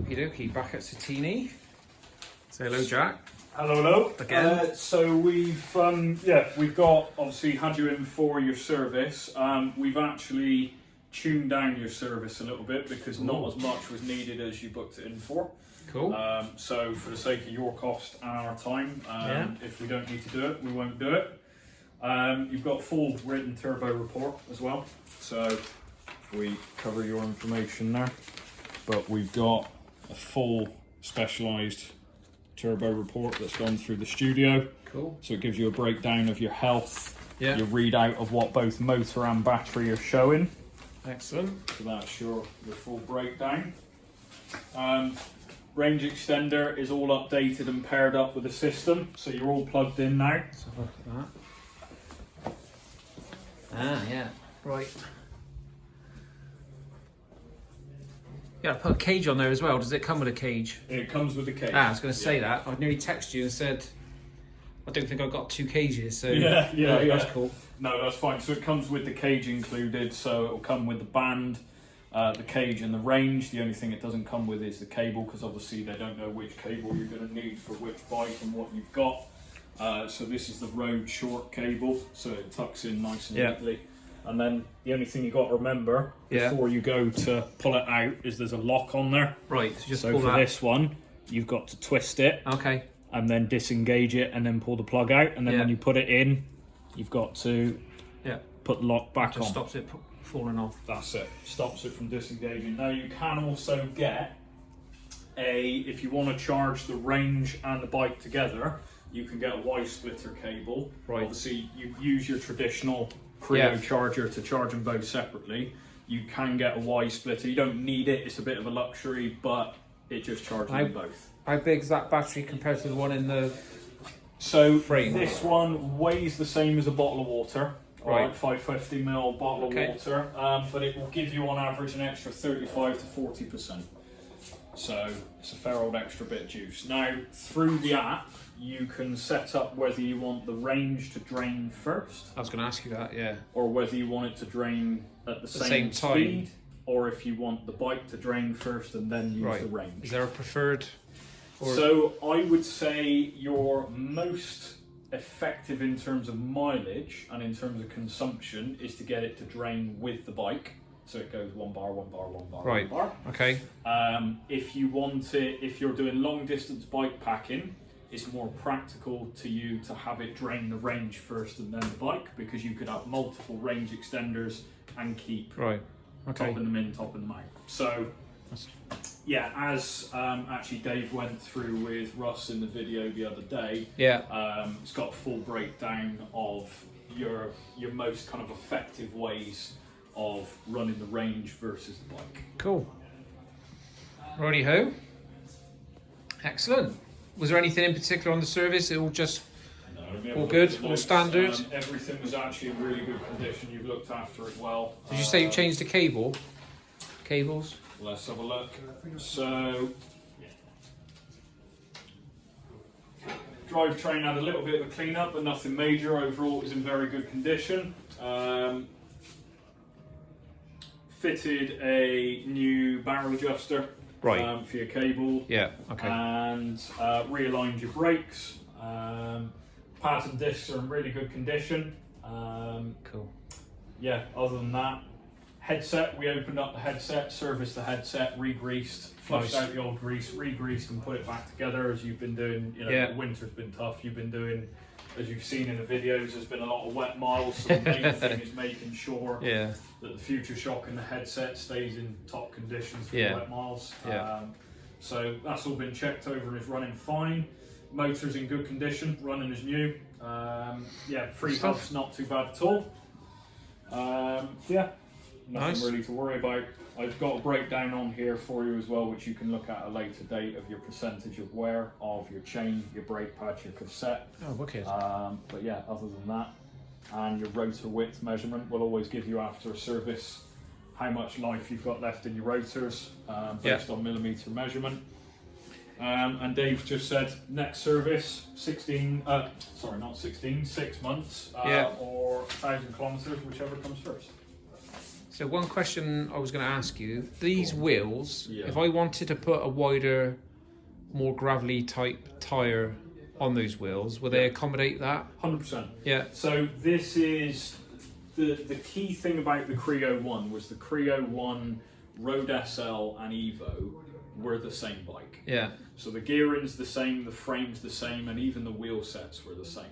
Okie dokie, back at Certini. Say hello, Jack. Hello. Again. So we've got obviously had you in for your service. We've actually tuned down your service a little bit because not as much was needed as you booked it in for. Cool. So for the sake of your cost and our time, if we don't need to do it, we won't do it. You've got a full written turbo report as well. So if we cover your information there, but we've got a full specialised turbo report that's gone through the studio. Cool. So it gives you a breakdown of your health, Yeah. your readout of what both motor and battery are showing. Excellent. So that's your full breakdown. Range extender is all updated and paired up with the system, so you're all plugged in now. Let's have a look at that. Ah, yeah. Right. Yeah, I put a cage on there as well. Does it come with a cage? It comes with the cage. I was going to say that. I nearly texted you and said, I don't think I've got 2 cages. So Yeah. That's cool. No, that's fine. So it comes with the cage included, so it'll come with the band, the cage and the range. The only thing it doesn't come with is the cable, because obviously they don't know which cable you're going to need for which bike and what you've got. So this is the road short cable, so it tucks in nice and neatly. And then the only thing you got to remember before you go to pull it out is there's a lock on there. Right, so just So pull for that. this one, you've got to twist it Okay. and then disengage it and then pull the plug out. And then when you put it in, you've got to put the lock back on. Just stops it falling off. That's it. Stops it from disengaging. Now you can also get if you want to charge the range and the bike together, you can get a Y splitter cable. Right. Obviously, you use your traditional Creo charger to charge them both separately. You can get a Y splitter. You don't need it. It's a bit of a luxury, but it just charges them both. How big is that battery compared to the one in the frame? This one weighs the same as a bottle of water. Right. 550ml bottle of water, but it will give you on average an extra 35 to 40%. So it's a fair old extra bit of juice. Now through the app, you can set up whether you want the range to drain first. I was going to ask you that, yeah. Or whether you want it to drain at the same time. speed, or if you want the bike to drain first and then use the range. Is there a preferred? So I would say your most effective in terms of mileage and in terms of consumption is to get it to drain with the bike. So it goes 1 bar, 1 bar, 1 bar, 1 bar. Okay. If you want it, if you're doing long distance bike packing, it's more practical to you to have it drain the range first and then the bike, because you could have multiple range extenders and keep topping them in, topping them out. So yeah, as actually Dave went through with Russ in the video the other day, it's got a full breakdown of your most kind of effective ways of running the range versus the bike. Cool. Righty ho. Excellent. Was there anything in particular on the service? It all just all good, all standard? Everything was actually in really good condition. You've looked after it well. Did you say you changed the cable? Cables? Let's have a look. So, drivetrain had a little bit of a clean up, but nothing major. Overall, it was in very good condition. Fitted a new barrel adjuster for your cable. Yeah, okay. And realigned your brakes. Pads and discs are in really good condition. Cool. Yeah, other than that, headset, we opened up the headset, serviced the headset, re-greased, flushed out the old grease, re-greased and put it back together as you've been doing. You know, the winter's been tough. You've been doing, as you've seen in the videos, there's been a lot of wet miles. So the main thing is making sure that the future shock in the headset stays in top conditions for wet miles. So that's all been checked over and is running fine. Motor's in good condition, running as new. Free huff's not too bad at all. Nothing really to worry about. I've got a breakdown on here for you as well, which you can look at a later date of your percentage of wear of your chain, your brake pads, your cassette. Oh, wicked. But yeah, other than that, and your rotor width measurement will always give you after a service how much life you've got left in your rotors based on millimetre measurement. And Dave's just said next service 6 months or 1,000 kilometres, whichever comes first. So one question I was going to ask you, these wheels, Yeah. if I wanted to put a wider, more gravelly type tyre on those wheels, will they accommodate that? 100%. Yeah. So this is the key thing about the Creo 1 was the Creo 1 Road SL and Evo were the same bike. Yeah. So the gearing's the same, the frame's the same, and even the wheel sets were the same.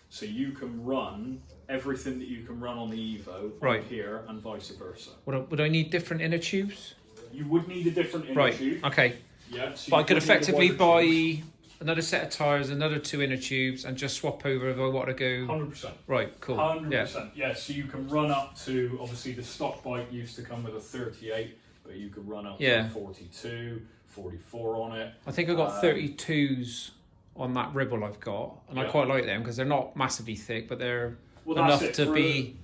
So you can run everything that you can run on the Evo Right. on here and vice versa. Would I need different inner tubes? You would need a different inner Right. tube. Okay. Yeah. So But I you could would need a effectively wider buy tube. another set of tyres, another 2 inner tubes, and just swap over if I want to go. 100%. Right. Cool. 100%. Yeah. So you can run up to, obviously the stock bike used to come with a 38, but you could run up to 42, 44 on it. I think I got 32s on that Ribble I've got, and I quite like them because they're not massively thick, but they're enough to be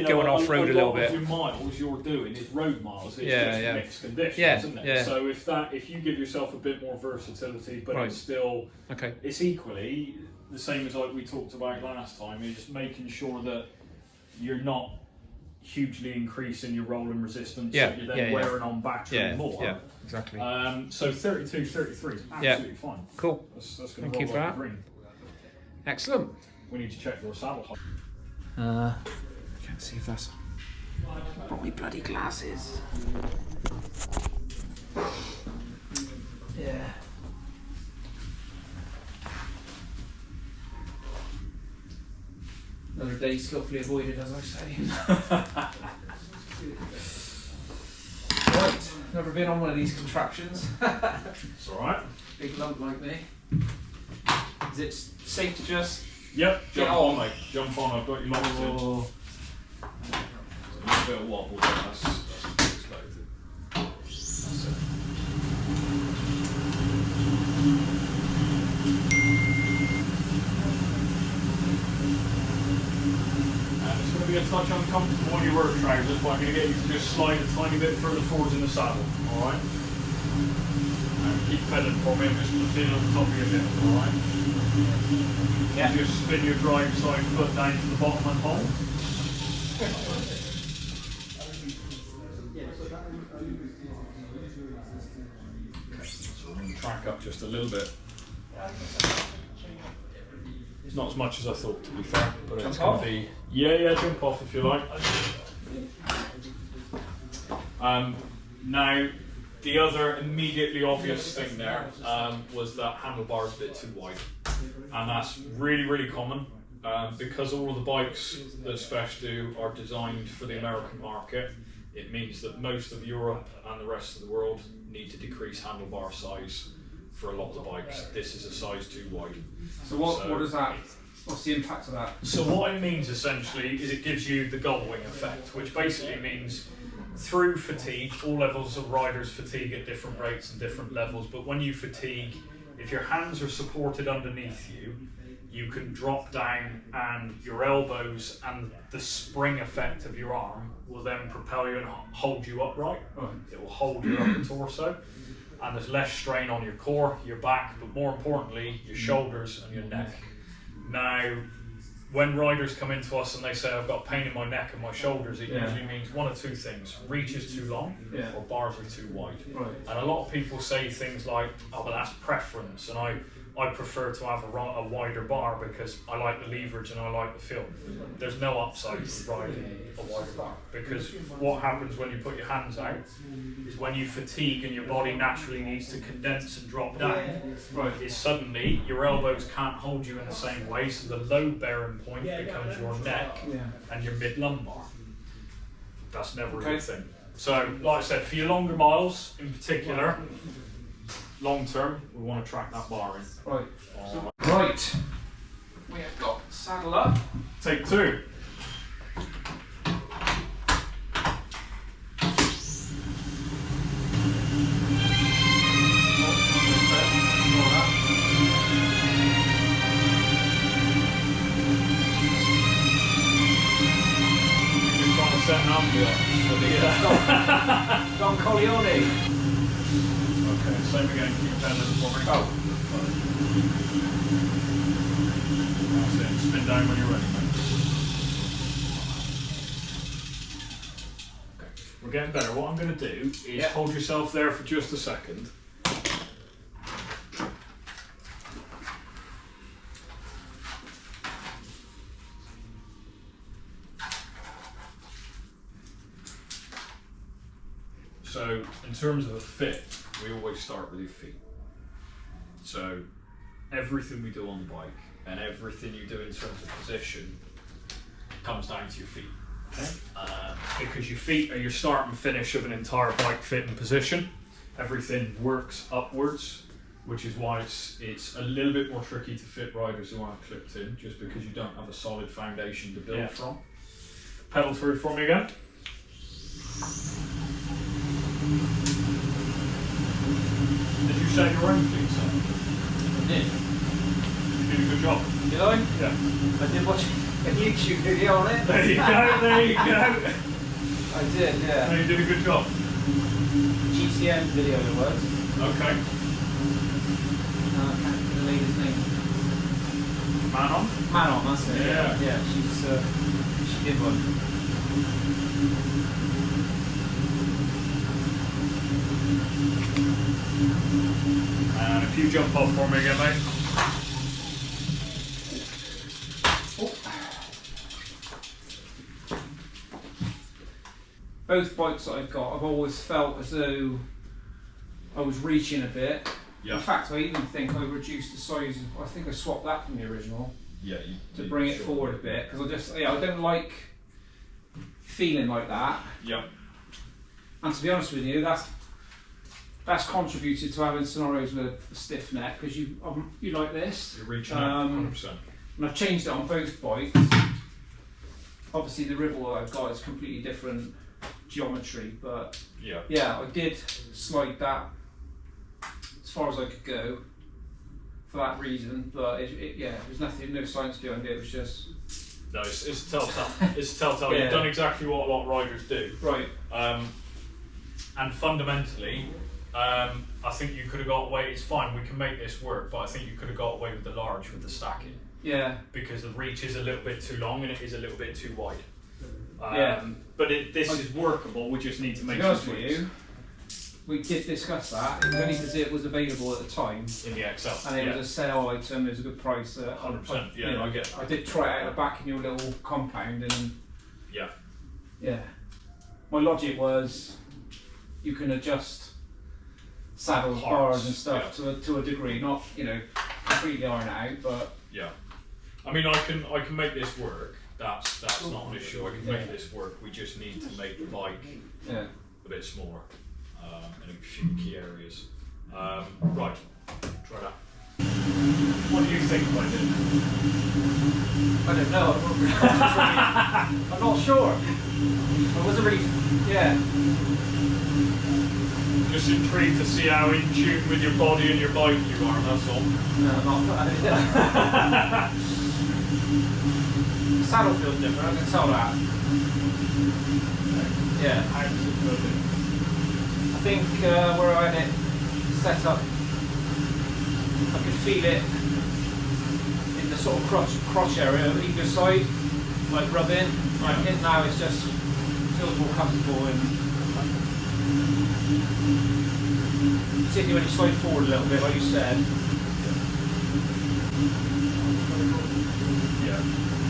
going off-road a little bit. Your miles you're doing is road miles. It's just mixed conditions, Yeah, isn't it? yeah. So if you give yourself a bit more versatility, but it's still it's equally the same as like we talked about last time. You're just making sure that you're not hugely increasing your rolling resistance. Yeah, so you're then wearing on battery more. Yeah, exactly. So 32, 33 is absolutely fine. Cool. That's Thank you for that. green. Excellent. We need to check your saddle height. Can't see if that's. Brought me bloody glasses. Yeah. Another day skillfully avoided, as I say. Right, never been on one of these contraptions. It's alright. Big lump like me. Is it safe to just? Yep, Get jump on. on, mate. Jump on, I've got you locked in. Oh. A little bit of wobble, but that's expected. That's it. It's going to be a touch uncomfortable on your work trousers, but I'm going to get you to just slide a tiny bit further forwards in the saddle, alright? And keep pedaling for me, I'm just going to feel on the top of your hip, alright? Yeah. Just spin your drive side foot down to the bottom and hold. So I'm going to track up just a little bit. It's not as much as I thought, to be fair, but it's going to be... Yeah, jump off if you like. Now, the other immediately obvious thing there was that handlebar's a bit too wide. And that's really, really common because all of the bikes that Spesh do are designed for the American market. It means that most of Europe and the rest of the world need to decrease handlebar size for a lot of the bikes. This is a size too wide. So what is that? What's the impact of that? So what it means essentially is it gives you the gull-wing effect, which basically means through fatigue, all levels of riders fatigue at different rates and different levels, but when you fatigue, if your hands are supported underneath you, you can drop down and your elbows and the spring effect of your arm will then propel you and hold you upright. It will hold your upper torso, and there's less strain on your core, your back, but more importantly, your shoulders and your neck. Now, when riders come into us and they say, I've got pain in my neck and my shoulders, it usually means one of two things. Reach is too long or bars are too wide. Right. And a lot of people say things like, oh, but that's preference, and I prefer to have a wider bar because I like the leverage and I like the feel. There's no upside to riding a wider bar, because what happens when you put your hands out is when you fatigue and your body naturally needs to condense and drop down, is suddenly your elbows can't hold you in the same way, so the load bearing point becomes your neck and your mid lumbar. That's never a good thing. So, like I said, for your longer miles in particular, long term, we want to track that bar in. Right. Right. We have got saddle up. Take two. You're trying to set an ambiance for the Don Corleone. Okay, same again, keep pedaling for me. Oh. That's it, spin down when you're ready, mate. Okay. We're getting better. What I'm going to do is hold yourself there for just a second. So, in terms of a fit, we always start with your feet. So, everything we do on the bike and everything you do in terms of position comes down to your feet. Okay? Because your feet are your start and finish of an entire bike fit and position. Everything works upwards, which is why it's a little bit more tricky to fit riders who aren't clipped in, just because you don't have a solid foundation to build from. Pedal through for me again. Did you set your own feet, sir? I did. You did a good job. Did I? Yeah. I did watch a YouTube video on it. There you go, there you go. I did, yeah. No, you did a good job. GTM video it was. Okay. I can't remember the lady's name. Manon? Manon, that's it. Yeah. Yeah, she did one. And if you jump off for me again, mate. Both bikes that I've got, I've always felt as though I was reaching a bit. Yeah. In fact, I even think I reduced the size. I think I swapped that from the original. Yeah. To bring it forward a bit, because I don't like feeling like that. Yeah. And to be honest with you, that's contributed to having scenarios with a stiff neck, because you like this. You're reaching out 100%. And I've changed it on both bikes. Obviously, the Ribble that I've got is completely different geometry, but yeah, I did slide that as far as I could go for that reason. But there's nothing, no science behind it. It was just no, it's a telltale. It's a telltale. You've done exactly what a lot of riders do. Right. And fundamentally, I think you could have got away. It's fine. We can make this work, but I think you could have got away with the large with the stacking. Yeah. Because the reach is a little bit too long and it is a little bit too wide. But this is workable. We just need to make some tweaks. To be honest with you, we did discuss that. It was only because it was available at the time in the XL, and it was a sale item. It was a good price. 100%. Yeah, I get that. I did try it out the back in your little compound, and yeah. My logic was you can adjust saddles, bars, and stuff to a degree, not completely iron it out, but yeah. I mean, I can make this work. That's not an issue. I can make this work. We just need to make the bike a bit smaller in a few key areas. Right, try that. What do you think if I did? I don't know. I'm not sure. I wasn't really. Just intrigued to see how in tune with your body and your bike you are. That's all. No, not. The saddle feels different, I can tell that. Yeah. How does it feel different? I think where I had it set up, I could feel it in the sort of crotch area on either side, like rubbing. Like it now, it's just feels more comfortable, and particularly when you slide forward a little bit, like you said.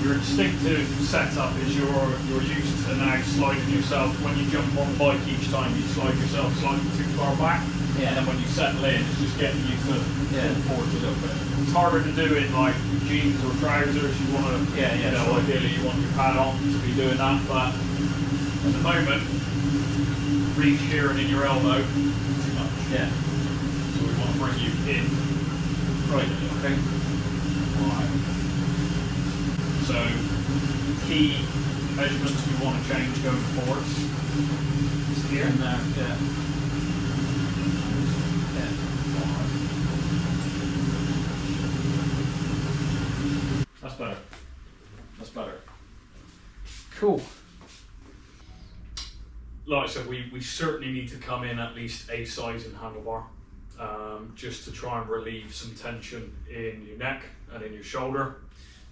Your instinctive setup is you're used to now sliding yourself. When you jump on the bike each time, you slide yourself slightly too far back. Yeah. And then when you settle in, it's just getting you to pull forward a little bit. It's harder to do in like jeans or trousers. You want to, ideally you want your pad on to be doing that. But at the moment, reach here and in your elbow, too much. Yeah. So we want to bring you in. Right. Okay. Alright. So, key measurements we want to change going forwards is here. And there, yeah. That's better. That's better. Cool. Like I said, we certainly need to come in at least a size in handlebar, just to try and relieve some tension in your neck and in your shoulder.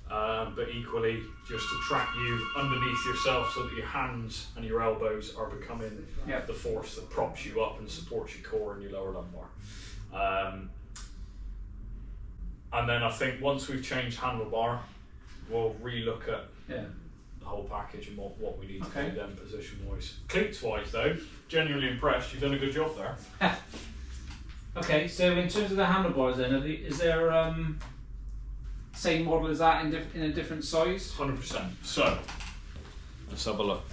but equally just to track you underneath yourself so that your hands and your elbows are becoming the force that props you up and supports your core and your lower lumbar. And then I think once we've changed handlebar, we'll re-look at the whole package and what we need to do then position-wise. Cleats-wise though, genuinely impressed. You've done a good job there. Okay, so in terms of the handlebars then, is there same model as that in a different size? 100%. So, let's have a look.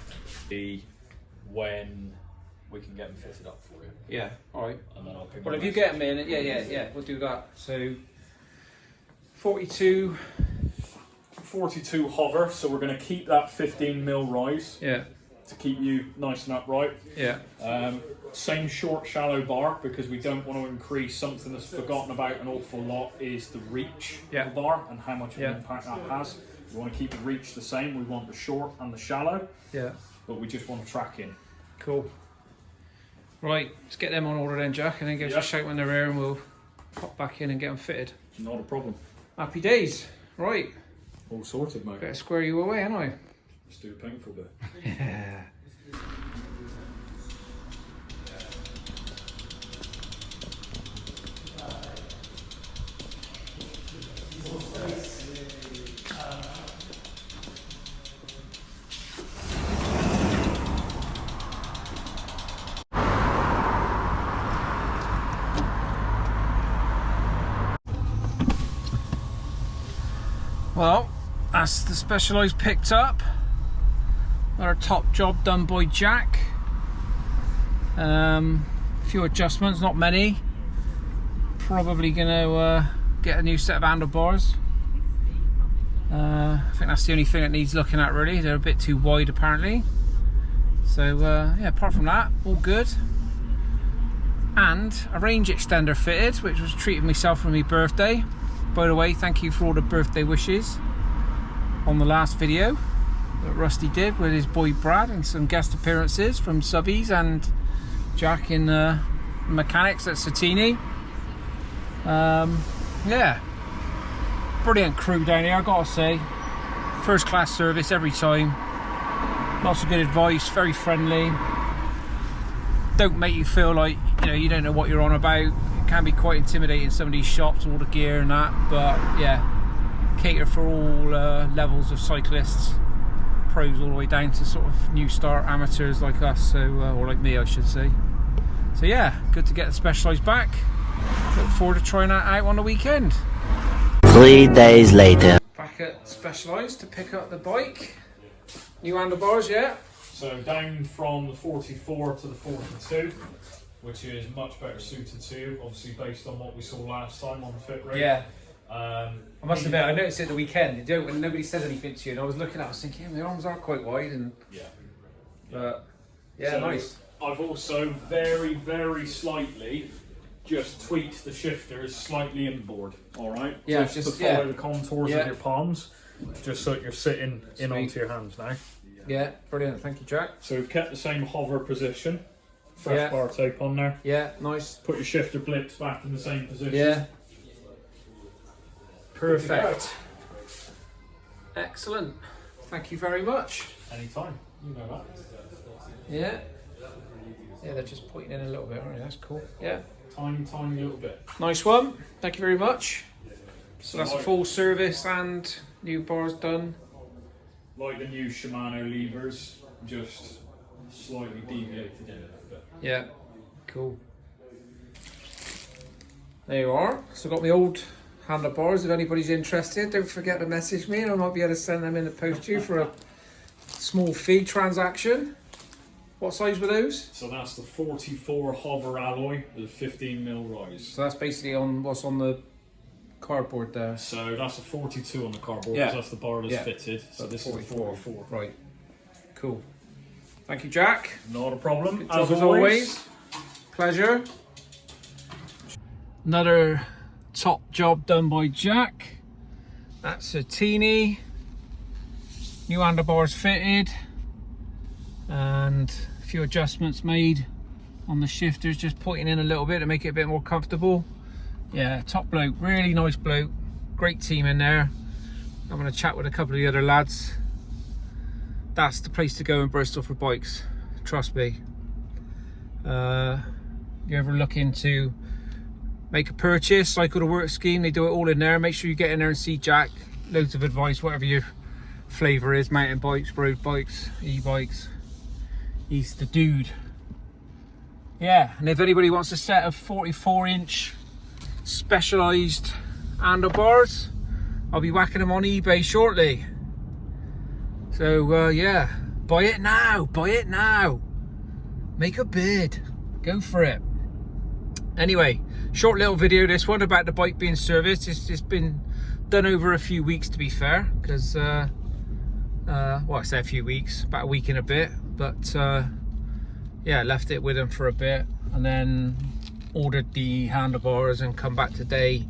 See when we can get them fitted up for you. Yeah, alright. And then I'll pick Well, if you get them in, yeah, we'll do that. So, 42 hover, so we're going to keep that 15mm rise to keep you nice and upright. Same short shallow bar, because we don't want to increase something that's forgotten about an awful lot is the reach of the bar and how much of an impact that has. We want to keep the reach the same. We want the short and the shallow, but we just want to track in. Cool. Right, let's get them on order then, Jack, and then give us a shout when they're here and we'll pop back in and get them fitted. Not a problem. Happy days. Right. All sorted, mate. Better square you away, ain't I? Let's do a painful bit. Yeah. Well, that's the Specialized picked up. Our top job done by Jack. A few adjustments, not many. Probably gonna get a new set of handlebars. I think that's the only thing that needs looking at really. They're a bit too wide apparently. So yeah, apart from that, all good. And a range extender fitted, which was treating myself for my birthday. By the way, thank you for all the birthday wishes on the last video that Rusty did with his boy Brad, and some guest appearances from Subbies and Jack in mechanics at Certini. Yeah, brilliant crew down here, I gotta say. First class service every time. Lots of good advice, very friendly. Don't make you feel like you don't know what you're on about. It can be quite intimidating, some of these shops, all the gear and that, but yeah, cater for all levels of cyclists, pros all the way down to sort of new start amateurs like us, so or like me I should say. So yeah, good to get the Specialized back. Look forward to trying that out on the weekend. 3 days later. Back at Specialized to pick up the bike. New handlebars, yeah? So down from the 44 to the 42, which is much better suited to you, obviously based on what we saw last time on the fit rate. Yeah. I must admit, I noticed it the weekend. When nobody said anything to you, and I was looking at it, I was thinking, the arms are quite wide, and but yeah, so nice. I've also very, very slightly just tweaked the shifters slightly inboard. All right. Yeah. Just to follow the contours of your palms, just so you're sitting in onto your hands now. Yeah, brilliant. Thank you, Jack. So we've kept the same hover position. Fresh bar tape on there. Yeah, nice. Put your shifter blips back in the same position. Yeah. Perfect. Excellent. Thank you very much. Anytime. You know that. Yeah. Yeah, they're just pointing in a little bit, aren't they? That's cool. Yeah. Tiny little bit. Nice one. Thank you very much. So that's a full service and new bars done. Like the new Shimano levers, just slightly deviated in a little bit. Yeah, cool. There you are. So I've got my old handlebars. If anybody's interested, don't forget to message me and I might be able to send them in the post to you for a small fee transaction. What size were those? So that's the 44 hover alloy with a 15mm rise. So that's basically on what's on the cardboard there. So that's a 42 on the cardboard, because that's the bar that's fitted. So this is a 44. Right. Cool. Thank you, Jack. Not a problem. Good job as always. Pleasure. Another top job done by Jack. That's Certini. New handlebars fitted. And a few adjustments made on the shifters, just pointing in a little bit to make it a bit more comfortable. Yeah, top bloke, really nice bloke, great team in there. I'm going to chat with a couple of the other lads. That's the place to go in Bristol for bikes, trust me. You ever looking to make a purchase, cycle to work scheme, they do it all in there. Make sure you get in there and see Jack. Loads of advice, whatever your flavour is, mountain bikes, road bikes, e-bikes. He's the dude. Yeah, and if anybody wants a set of 44-inch specialised handlebars, I'll be whacking them on eBay shortly. So yeah, buy it now, buy it now. Make a bid, go for it. Anyway, short little video this one about the bike being serviced. It's been done over a few weeks, to be fair, because well, I say a few weeks, about a week and a bit, but yeah, left it with them for a bit and then ordered the handlebars and come back today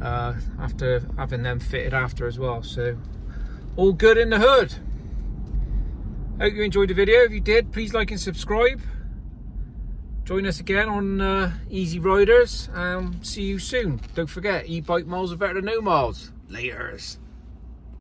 after having them fitted after as well. So all good in the hood. Hope you enjoyed the video. If you did, please like and subscribe. Join us again on E-Zee Riders. See you soon. Don't forget, e-bike miles are better than no miles. Laters.